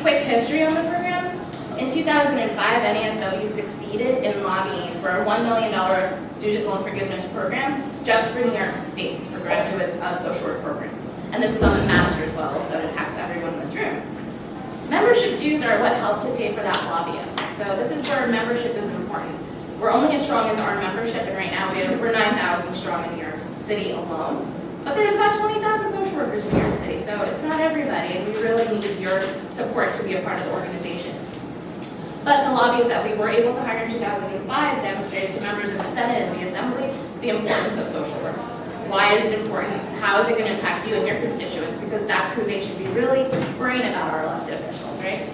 quick history on the program. In 2005, NASW succeeded in lobbying for a $1 million student loan forgiveness program just for New York State for graduates of social work programs. And this is on the master's level, so it impacts everyone in this room. Membership dues are what help to pay for that lobbyist. So this is where membership is important. We're only as strong as our membership, and right now we're 9,000 strong in New York City alone. But there's about 20,000 social workers in New York City, so it's not everybody, and we really need your support to be a part of the organization. But the lobbyists that we were able to hire in 2005 demonstrated to members of the Senate and the Assembly the importance of social work. Why is it important? How is it going to impact you and your constituents? Because that's who they should be really worrying about, our elected officials, right?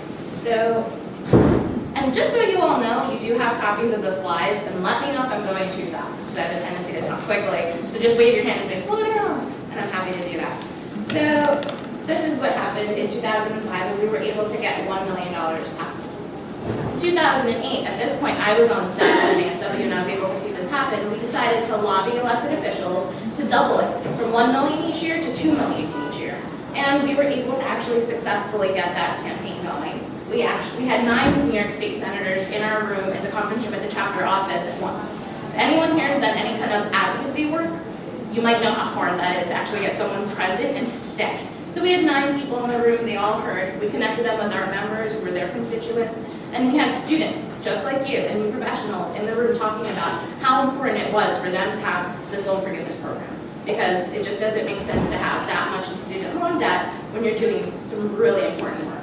So, and just so you all know, you do have copies of the slides, and let me know if I'm going too fast, because I have a tendency to talk quickly. So just wave your hand and say, slow down, and I'm happy to do that. So, this is what happened in 2005, and we were able to get $1 million passed. In 2008, at this point, I was on staff at NASW and I was able to see this happen. We decided to lobby elected officials to double it from $1 million each year to $2 million each year. And we were able to actually successfully get that campaign going. We had 9 New York State senators in our room in the conference room at the chapter office at once. If anyone here has done any kind of advocacy work, you might know how hard that is to actually get someone present and stay. So we had 9 people in the room, they all heard. We connected them with our members who were their constituents. And we had students, just like you, and new professionals in the room talking about how important it was for them to have this loan forgiveness program. Because it just doesn't make sense to have that much in student loan debt when you're doing some really important work.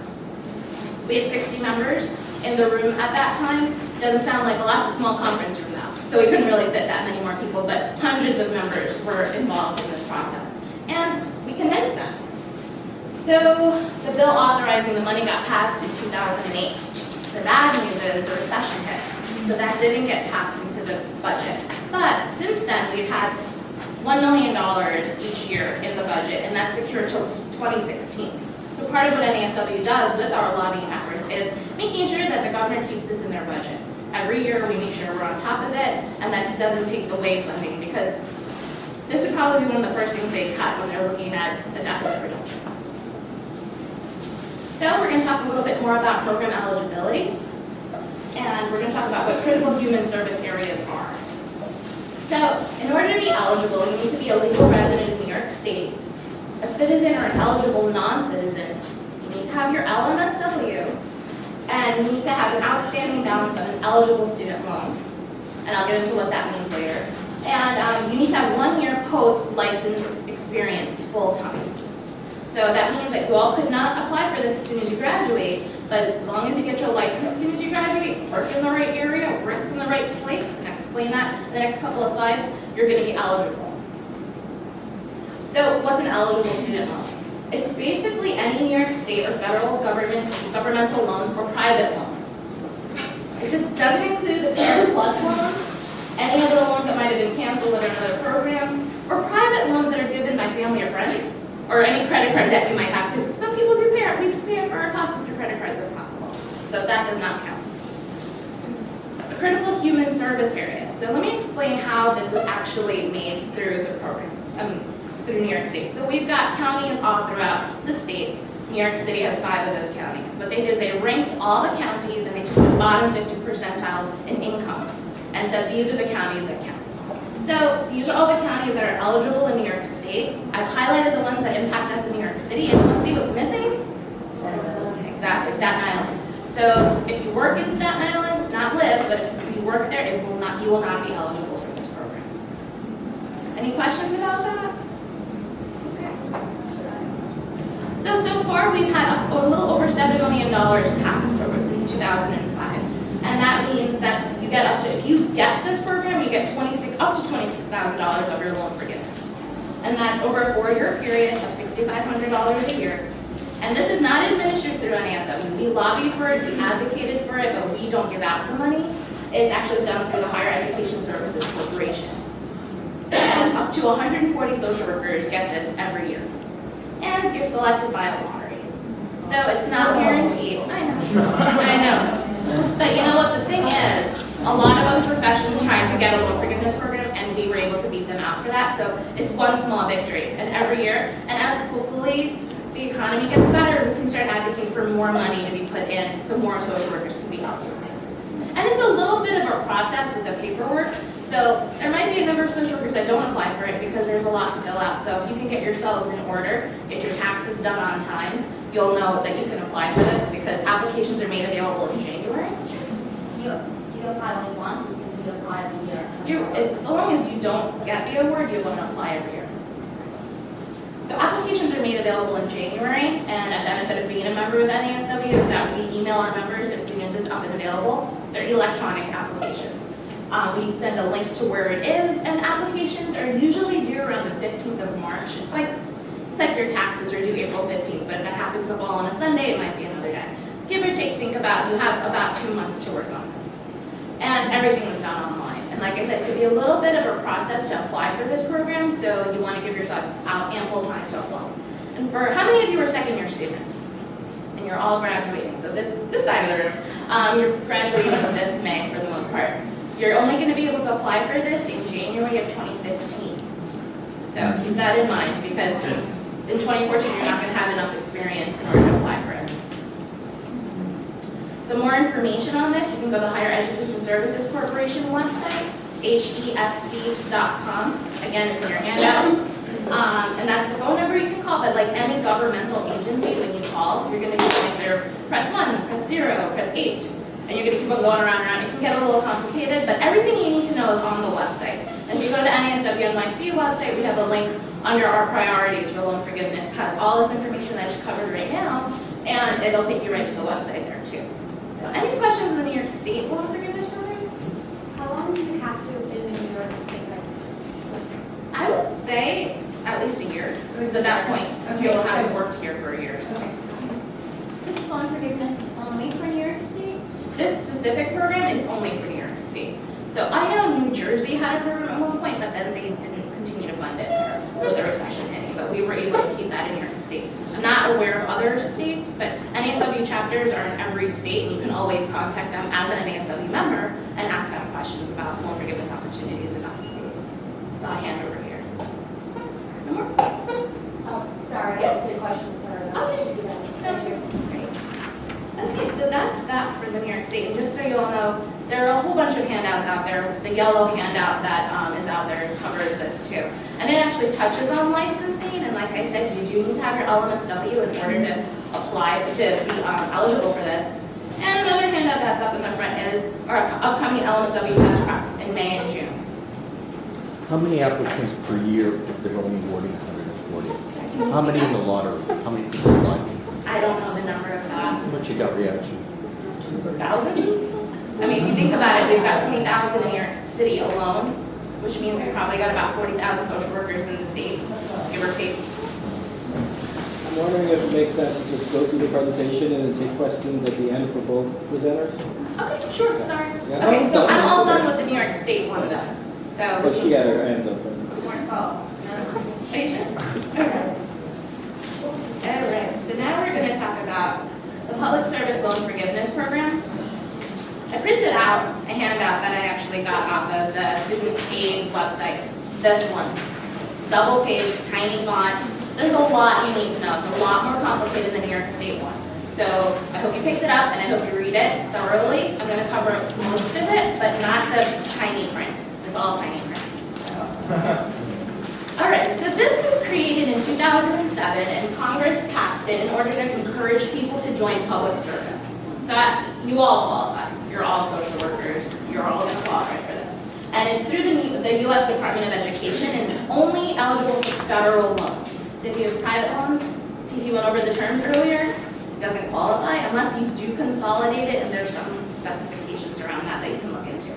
We had 60 members in the room at that time. Doesn't sound like a lot, it's a small conference room now. So we couldn't really fit that many more people, but hundreds of members were involved in this process. And we convinced them. So the bill authorizing the money got passed in 2008. The bad news is the recession hit, so that didn't get passed into the budget. But since then, we've had $1 million each year in the budget, and that's secured till 2016. So part of what NASW does with our lobbying efforts is making sure that the governor keeps this in their budget. Every year, we make sure we're on top of it, and that he doesn't take away funding, because this would probably be one of the first things they cut when they're looking at the deficit reduction. So we're going to talk a little bit more about program eligibility, and we're going to talk about what critical human service areas are. So in order to be eligible, you need to be a legal resident in New York State, a citizen or an eligible non-citizen. You need to have your LMSW, and you need to have an outstanding balance of an eligible student loan. And I'll get into what that means later. And you need to have 1 year post-licensed experience full-time. So that means that you all could not apply for this as soon as you graduate, but as long as you get your license as soon as you graduate, work in the right area, work in the right place, and I'll explain that in the next couple of slides, you're going to be eligible. So what's an eligible student loan? It's basically any New York State or federal governmental loans or private loans. It just doesn't include the Parent Plus loans, any other loans that might have been canceled with another program, or private loans that are given by family or friends, or any credit card debt you might have, because some people do pay for our costs through credit cards if possible. So that does not count. A critical human service area. So let me explain how this was actually made through the program, through New York State. So we've got counties all throughout the state. New York City has 5 of those counties. What they did is they ranked all the counties and they took the bottom 50 percentile in income and said these are the counties that count. So these are all the counties that are eligible in New York State. I've highlighted the ones that impact us in New York City, and let's see what's missing? Exactly, Staten Island. So if you work in Staten Island, not live, but if you work there, you will not be eligible for this program. Any questions about that? Okay. So far we've had a little over $7 million passed since 2005. And that means that you get up to, if you get this program, you get up to $26,000 of your loan forgiven. And that's over a 4-year period of $6,500 a year. And this is not administered through NASW. We lobbied for it, we advocated for it, but we don't give out the money. It's actually done through the Higher Education Services Corporation. And up to 140 social workers get this every year. And you're selected by a lottery. So it's not guaranteed. I know. But you know what the thing is? A lot of other professions tried to get a loan forgiveness program, and we were able to beat them out for that. So it's one small victory, and every year, and as hopefully the economy gets better, we can start advocating for more money to be put in so more social workers can be eligible. And it's a little bit of a process with the paperwork. So there might be a number of social workers that don't apply for it because there's a lot to fill out. So if you can get yourselves in order, get your taxes done on time, you'll know that you can apply for this because applications are made available in January. Do you apply only once, or do you apply every year? So long as you don't get the award, you want to apply every year. So applications are made available in January, and a benefit of being a member of NASW is that we email our members as soon as it's up and available. They're electronic applications. We send a link to where it is, and applications are usually due around the 15th of March. It's like your taxes are due April 15th, but if it happens to fall on a Sunday, it might be another day. Give or take, think about, you have about 2 months to work on this. And everything is done online. And like I said, it could be a little bit of a process to apply for this program, so you want to give yourself ample time to apply. And for how many of you are second-year students? And you're all graduating. So this side of the room, you're graduating this May for the most part. You're only going to be able to apply for this in January of 2015. So keep that in mind because in 2014 you're not going to have enough experience in order to apply for it. So more information on this, you can go to the Higher Education Services Corporation website, HESC.com. Again, it's in your handouts. And that's the phone number you can call, but like any governmental agency, when you call, you're going to be going there, press 1, press 0, press 8. And you're going to keep on going around and around. It can get a little complicated, but everything you need to know is on the website. And if you go to the NASW NYC website, we have a link under our priorities for loan forgiveness. It has all this information that I just covered right now, and it'll take you right to the website there too. So any questions on the New York State loan forgiveness program? How long do you have to have been in New York State resident? I would say at least a year, because at that point, you'll have worked here for a year. So. Is this loan forgiveness only for New York State? This specific program is only for New York State. So I know New Jersey had a program at one point, but then they didn't continue to fund it with the recession hitting, but we were able to keep that in New York State. I'm not aware of other states, but NASW chapters are in every state, and you can always contact them as an NASW member and ask them questions about loan forgiveness opportunities in that state. So I'll hand over here. No more? Oh, sorry, I answered a question, sorry. Okay. Thank you. Okay, so that's that for the New York State. And just so you all know, there are a whole bunch of handouts out there. The yellow handout that is out there covers this too. And it actually touches on licensing. And like I said, you do need to have your LMSW in order to apply, to be eligible for this. And another handout that's up in the front is our upcoming LMSW test preps in May and June. How many applicants per year if they're only awarding 140? How many in the lottery? How many people apply? I don't know the number of that. What's your gut reaction? Thousands? I mean, if you think about it, we've got 20,000 in New York City alone, which means we've probably got about 40,000 social workers in the state, give or take. I'm wondering if it makes sense to just go through the presentation and then take questions at the end for both presenters? Okay, sure, sorry. Yeah, Okay, so I'm all done okay. with the New York State one done. But So, she had her hands up. patient. All right, so now we're going to talk about the Public Service Loan Forgiveness Program. I printed out a handout that I actually got off of the student aid website. It's this one. Double page, tiny font. There's a lot you need to know. It's a lot more complicated than the New York State one. So I hope you picked it up and I hope you read it thoroughly. I'm going to cover most of it, but not the tiny print. It's all tiny print. All right, so this was created in 2007 and Congress passed it in order to encourage people to join public service. So you all qualify. You're all social workers. You're all going to qualify for this. And it's through the U.S. Department of Education, and it's only eligible for federal loans. So if you have private loans, TT went over the terms earlier, it doesn't qualify unless you do consolidate it, and there's some specifications around that that you can look into.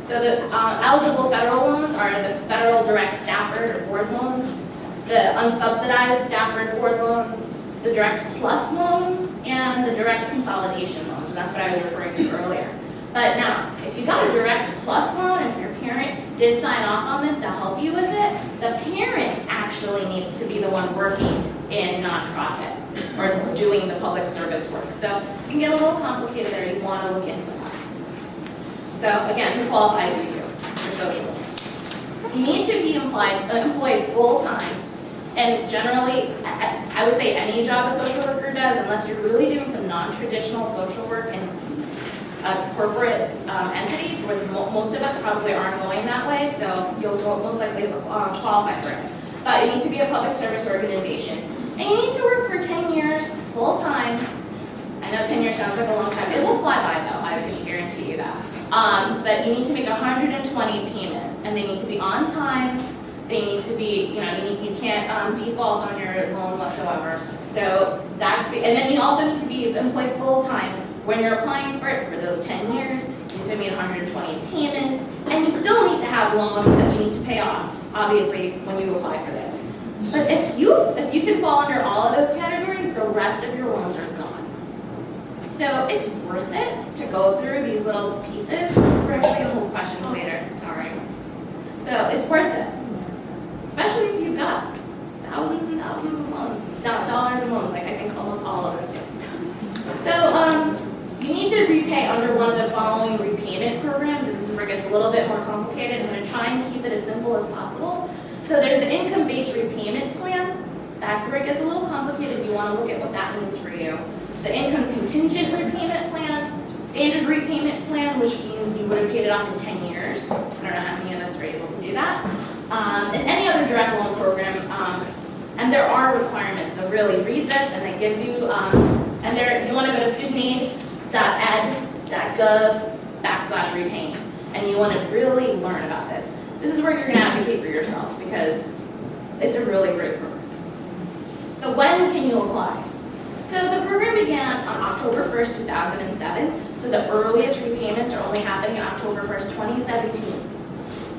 So the eligible federal loans are the federal direct Stafford or Ford loans, the unsubsidized Stafford Ford loans, the direct plus loans, and the direct consolidation loans. That's what I was referring to earlier. But now, if you got a direct plus loan, if your parent did sign off on this to help you with it, the parent actually needs to be the one working in nonprofit or doing the public service work. So it can get a little complicated there. You want to look into that. So again, who qualifies for you for social work? You need to be employed full-time And generally, I would say any job a social worker does, unless you're really doing some non-traditional social work in a corporate entity, where most of us probably aren't going that way, so you'll most likely qualify for it. But it needs to be a public service organization. And you need to work for 10 years full-time. I know 10 years sounds like a long time. It will fly by though, I can guarantee you that. But you need to make 120 payments, and they need to be on time. They need to be, you can't default on your loan whatsoever. So that's, and then you also need to be employed full-time. When you're applying for it for those 10 years, you need to make 120 payments, and you still need to have loans that you need to pay off, obviously, when you apply for this. But if you can fall under all of those categories, the rest of your loans are gone. So it's worth it to go through these little pieces. We're actually going to hold questions later, sorry. So it's worth it, especially if you've got thousands and thousands of loans, dollars in loans, like I think almost all of us do. So you need to repay under one of the following repayment programs, and this is where it gets a little bit more complicated. I'm going to try and keep it as simple as possible. So there's the income-based repayment plan. That's where it gets a little complicated. You want to look at what that means for you. The income contingent repayment plan, standard repayment plan, which means you would have paid it off in 10 years. I don't know how many of us are able to do that. And any other direct loan program. And there are requirements, so really read this, and it gives you, and there you want to go to studentaid.ed.gov/repaying, and you want to really learn about this. This is where you're going to advocate for yourself, because it's a really great program. So when can you apply? So the program began on October 1st, 2007, so the earliest repayments are only happening on October 1st, 2017,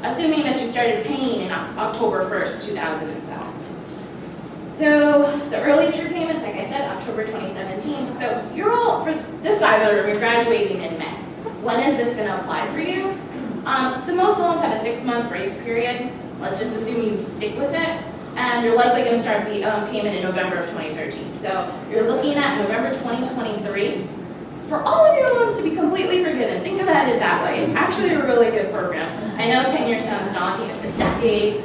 assuming that you started paying in October 1st, 2007. So the earliest repayments, like I said, October 2017. So you're all, for this side of the room, you're graduating in May. When is this going to apply for you? So most loans have a 6-month grace period. Let's just assume you stick with it. And you're likely going to start the payment in November of 2013. So you're looking at November 2023 for all of your loans to be completely forgiven. Think about it that way. It's actually a really good program. I know 10 years sounds daunting. It's a decade.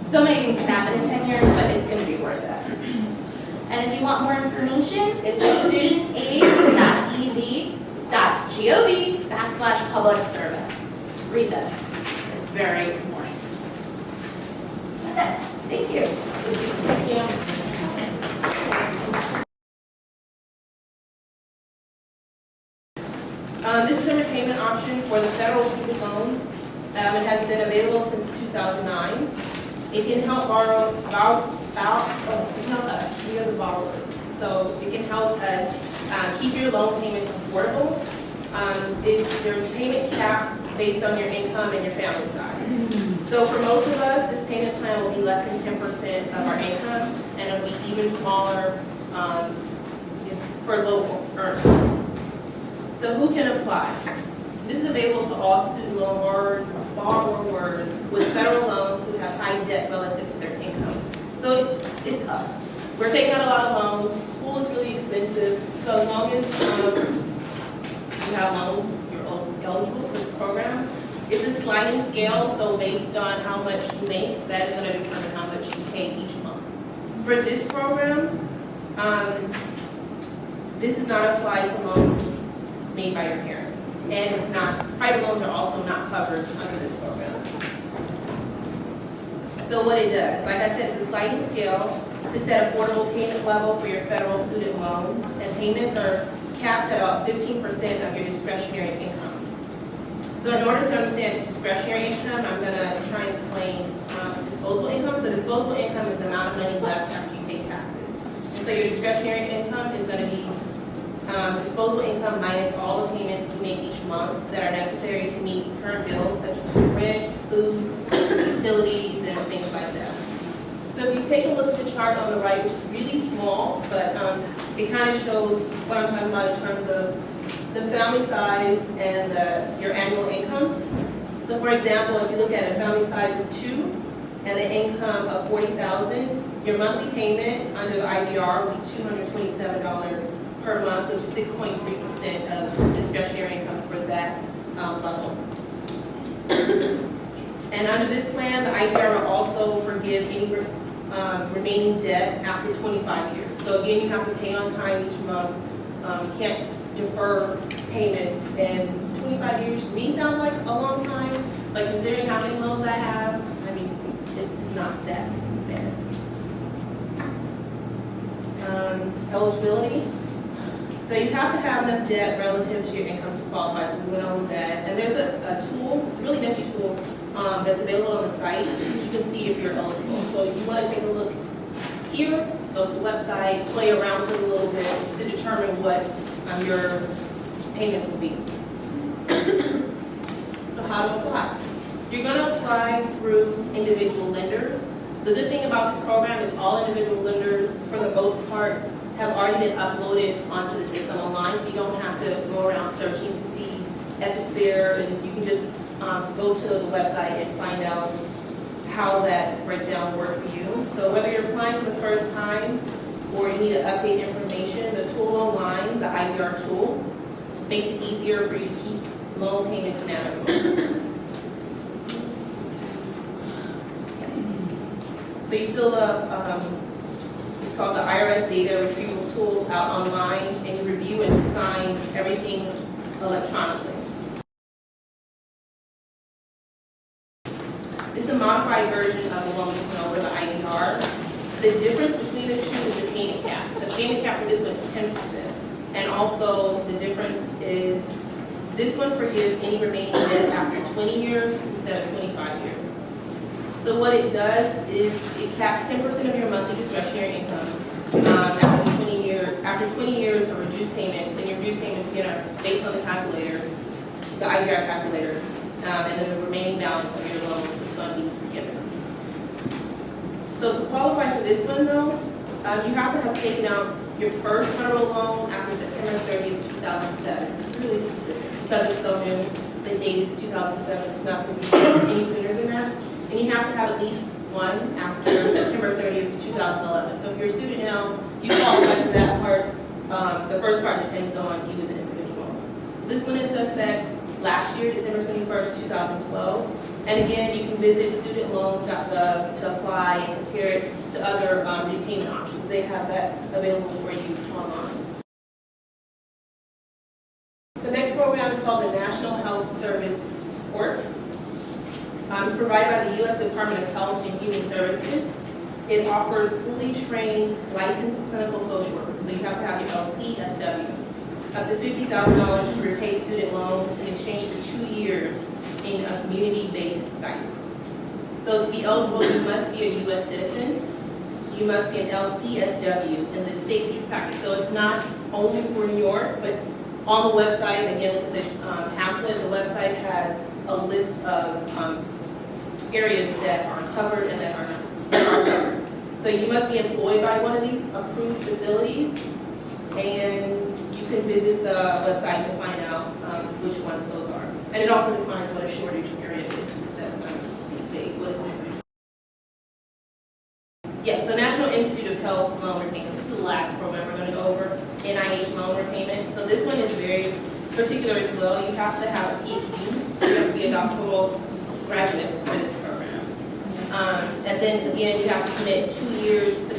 So many things can happen in 10 years, but it's going to be worth it. And if you want more information, it's just studentaid.ed.gov/public service. Read this. It's very important. That's it. Thank you. Thank you. This is a repayment option for the federal student loans. It has been available since 2009. It can help we are the borrowers. So it can help us keep your loan payments affordable. Your payment caps based on your income and your family size. So for most of us, this payment plan will be less than 10% of our income, and it'll be even smaller for local earners. So who can apply? This is available to all student loan borrowers with federal loans who have high debt relative to their income. So it's us. We're taking out a lot of loans. School is really expensive. So as long as you have loans, you're eligible for this program. It's a sliding scale, so based on how much you make, that is going to determine how much you pay each month. For this program, this does not apply to loans made by your parents. And it's not, private loans are also not covered under this program. So what it does, like I said, it's a sliding scale to set affordable payment level for your federal student loans, and payments are capped at about 15% of your discretionary income. So in order to understand discretionary income, I'm going to try and explain disposable income. So disposable income is the amount of money left after you pay taxes. And so your discretionary income is going to be disposable income minus all the payments you make each month that are necessary to meet current bills such as rent, food, utilities, and things like that. So if you take a look at the chart on the right, which is really small, but it kind of shows what I'm talking about in terms of the family size and your annual income. So for example, if you look at a family size of 2 and an income of $40,000, your monthly payment under the IDR will be $227 per month, which is 6.3% of discretionary income for that level. And under this plan, the IDR will also forgive any remaining debt after 25 years. So again, you have to pay on time each month. You can't defer payments. And 25 years to me sounds like a long time, but considering how many loans I have, I mean, it's not that bad. Eligibility. So you have to have enough debt relative to your income to qualify. So we went over that. And there's a tool, it's a really nifty tool, that's available on the site, which you can see if you're eligible. So if you want to take a look here, go to the website, play around with it a little bit to determine what your payments will be. So how to apply? You're going to apply through individual lenders. The good thing about this program is all individual lenders, for the most part, have already been uploaded onto the system online, so you don't have to go around searching to see if it's there, and you can just go to the website and find out how that breakdown works for you. So whether you're applying for the first time or you need to update information, the tool online, the IDR tool, makes it easier for you to keep loan payments manageable. So you fill up, it's called the IRS data retrieval tool out online, and you review and sign everything electronically. It's a modified version of the one we went over, the IDR. The difference between the two is the payment cap. The payment cap for this one is 10%. And also the difference is this one forgives any remaining debt after 20 years instead of 25 years. So what it does is it caps 10% of your monthly discretionary income after 20 years of reduced payments, and your reduced payments again are based on the calculator, the IDR calculator, and then the remaining balance of your loan is going to be forgiven. So to qualify for this one though, you have to have taken out your first federal loan after September 30th, 2007. It's really specific because it's so new. The date is 2007. It's not going to be any sooner than that. And you have to have at least one after September 30th, 2011. So if you're a student now, you qualify for that part. The first part depends on you as an individual. This went into effect last year, December 21st, 2012. And again, you can visit studentloans.gov to apply and compare it to other repayment options. They have that available for you online. The next program is called the National Health Service Corp. It's provided by the U.S. Department of Health and Human Services. It offers fully trained licensed clinical social workers. So you have to have your LCSW. Up to $50,000 to repay student loans in exchange for 2 years in a community-based site. So to be eligible, you must be a U.S. citizen. You must be an LCSW in the state that you practice. So it's not only for New York, but on the website, again, look at the pamphlet. The website has a list of areas that are covered and that are not covered. So you must be employed by one of these approved facilities, and you can visit the website to find out which ones those are. And it also defines what a shortage area is. That's not vague. What is a shortage? Yeah, so National Institute of Health Loan Repayment. This is the last program we're going to go over, NIH loan repayment. So this one is very particular as well. You have to have a PhD. You have to be a doctoral graduate for this program. And then again, you have to commit 2 years to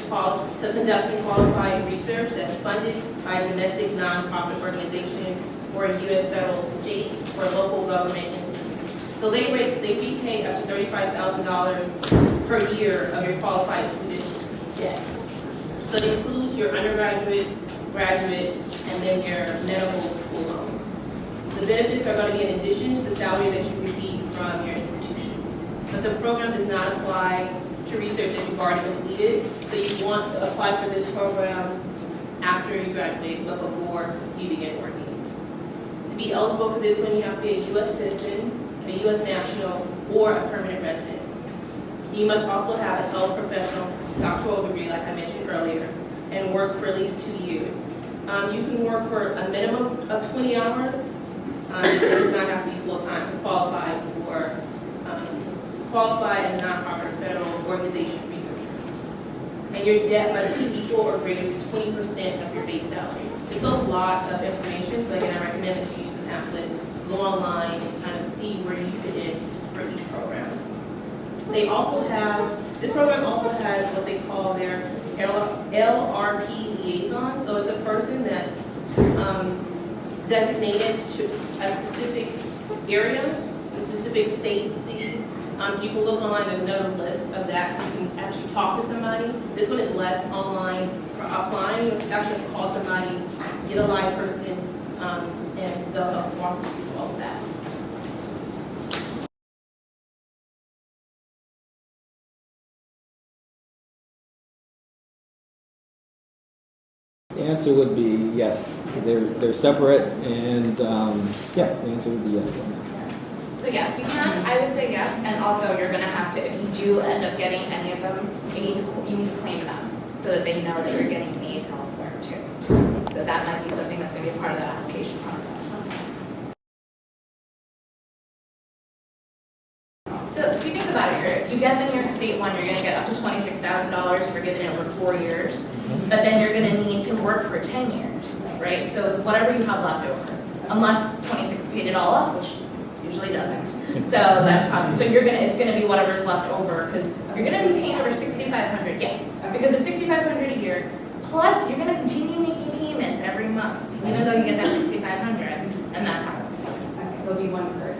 conducting qualified research that's funded by a domestic nonprofit organization or a U.S. federal, state, or local government entity. So they repay up to $35,000 per year of your qualified student debt. So it includes your undergraduate, graduate, and then your medical school loan. The benefits are going to be in addition to the salary that you receive from your institution. But the program does not apply to research that you've already completed. So you want to apply for this program after you graduate, but before you begin working. To be eligible for this one, you have to be a U.S. citizen, a U.S. national, or a permanent resident. You must also have a health professional doctoral degree, like I mentioned earlier, and work for at least 2 years. You can work for a minimum of 20 hours. It does not have to be full-time to qualify as a nonprofit or federal organization researcher. And your debt must be equal or greater to 20% of your base salary. It's a lot of information, so again, I recommend that you use the pamphlet, go online, and kind of see where you fit in for each program. They also have This program also has what they call their LRP liaison. So it's a person that's designated to a specific area, a specific state, city. So you can look online, there's another list of that, so you can actually talk to somebody. This one is less online for applying. You actually have to call somebody, get a live person, and they'll help walk you through all of that. The answer would be yes, because they're separate, and yeah, the answer would be yes on that. So yes, you can, I would say yes, and also you're gonna have to, if you do end up getting any of them, you need to claim them, so that they know that you're getting paid elsewhere too. So that might be something that's gonna be a part of the application process. So if you think about it, if you get the New York State one, you're gonna get up to $26,000 for giving it over 4 years, but then you're gonna need to work for 10 years, right? So it's whatever you have left over, unless 26 paid it all off, which usually doesn't. So that's fine. So it's gonna be whatever's left over, because you're gonna be paying over $6,500, yeah, because it's $6,500 a year, plus you're gonna continue making payments every month, even though you get that $6,500, and that's how it's gonna be. Okay, so it'll be one person.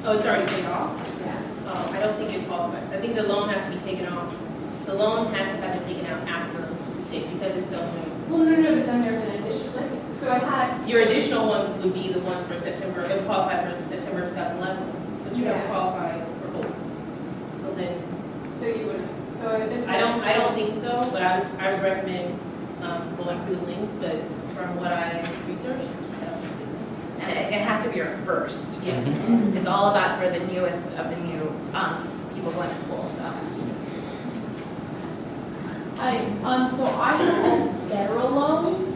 Oh, it's already paid off? Yeah. I don't think it qualifies. I think the loan has to be taken off. The loan has to have been taken out after state because it's so new. Well, no, but then there's an additional, so I had. Your additional ones would be the ones for September, it qualified for the September 2011, but you have to qualify for both. So then, So you would, so this. I don't think so, but I would recommend going through the links, but from what I researched, I don't think it And it has to be your first. is. Yeah. It's all about for the newest of the new people going to school, so. So I have all federal loans,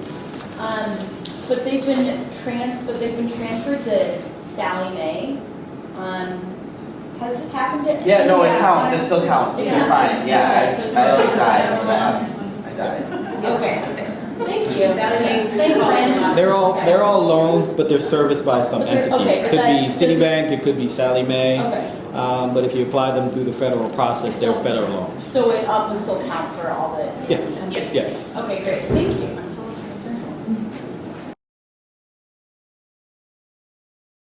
but they've been transferred to Sally Mae. Has this happened to? Yeah, no, it any- counts. It still counts. It You're counts? fine. Yeah, Okay, so I it's already not died federal for that. loan. I died. Okay, thank you. That'll be- Thanks, Brandon. They're all loans, but they're serviced by some But they're- entity. okay, It but could be that's- Citibank, it could be Sally Mae. Okay, But if you apply them through the federal process, It's they're still- federal loans. so it would still count for all the. Yes, yes. Okay, great, thank you. I'm so concerned.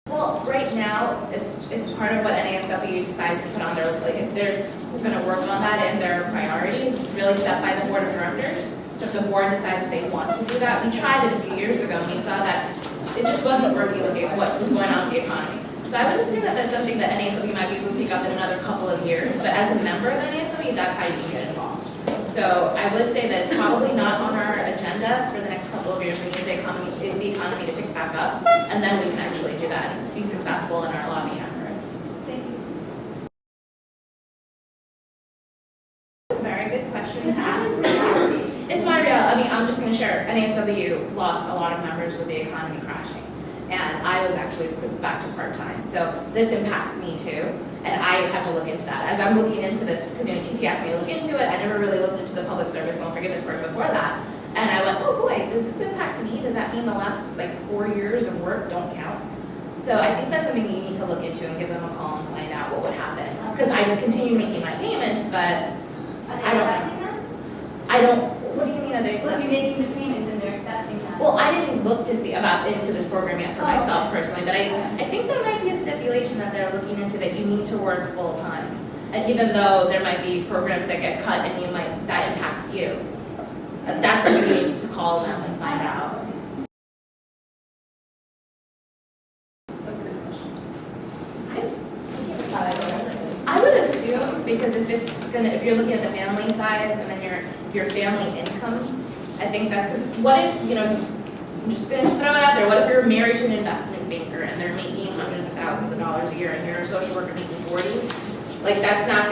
Well, right now, it's part of what NASW decides to put on their, like, if they're gonna work on that in their priorities, it's really set by the board of directors. So if the board decides that they want to do that, we tried it a few years ago, and we saw that it just wasn't working with what was going on with the economy. So I would assume that that's something that NASW might be able to take up in another couple of years, but as a member of NASW, that's how you can get involved. So I would say that it's probably not on our agenda for the next couple of years. We need the economy to pick back up, and then we can actually do that and be successful in our lobbying efforts. Thank you. Very good question to ask. It's my real, I'm just going to share. NASW lost a lot of members with the economy crashing. And I was actually put back to part-time. So this impacts me too. And I have to look into that. As I'm looking into this, because TT asked me to look into it, I never really looked into the public service loan forgiveness work before that. And I went, oh boy, does this impact me? Does that mean the last 4 years of work don't count? So I think that's something you need to look into and give them a call and find out what would happen. Because I would continue making my payments, but Are they I don't- accepting that? I don't, what do you mean are they Well, if accepting? you're making the payments and they're accepting that. Well, I didn't look to see into this program yet for Oh, myself okay. personally, but I think there might be a stipulation that they're looking into that you need to work full-time. And even though there might be programs that get cut and that impacts you, that's something you need to call them and find out. That's a good question. I would assume, because if you're looking at the family size and then your family income, I think that's, because what if, I'm just gonna throw it out there, what if you're married to an investment banker and they're making hundreds of thousands of dollars a year and you're a social worker making 40? That's not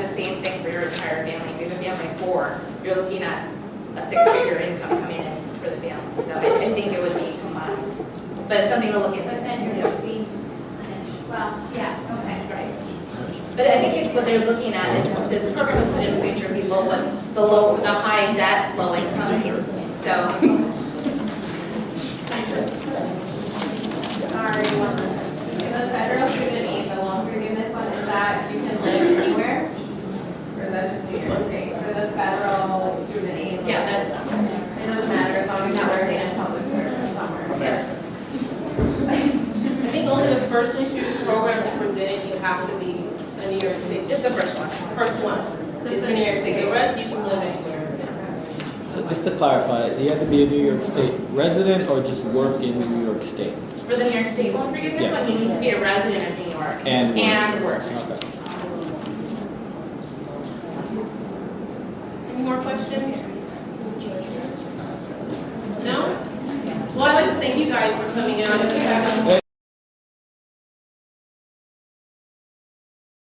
the same thing for your entire family. If you have a family of 4, you're looking at a 6-figure income coming in for the family. So I think it would be combined. But it's something to look into. But then you're going to be, well, yeah, okay. Right. But I think it's what they're looking at is this program was put in place for people with the high debt, low income. So Sorry, one minute. New York City. Just the first one. First one is in New York City. The rest you can live anywhere. So just to clarify, you have to be a New York State resident or just work in New York State? For the New York State loan forgiveness Yeah. one, you need to be a resident of New York. And work. And work. Okay. Any more questions? No? Well, I'd like to thank you guys for coming out. If you have any more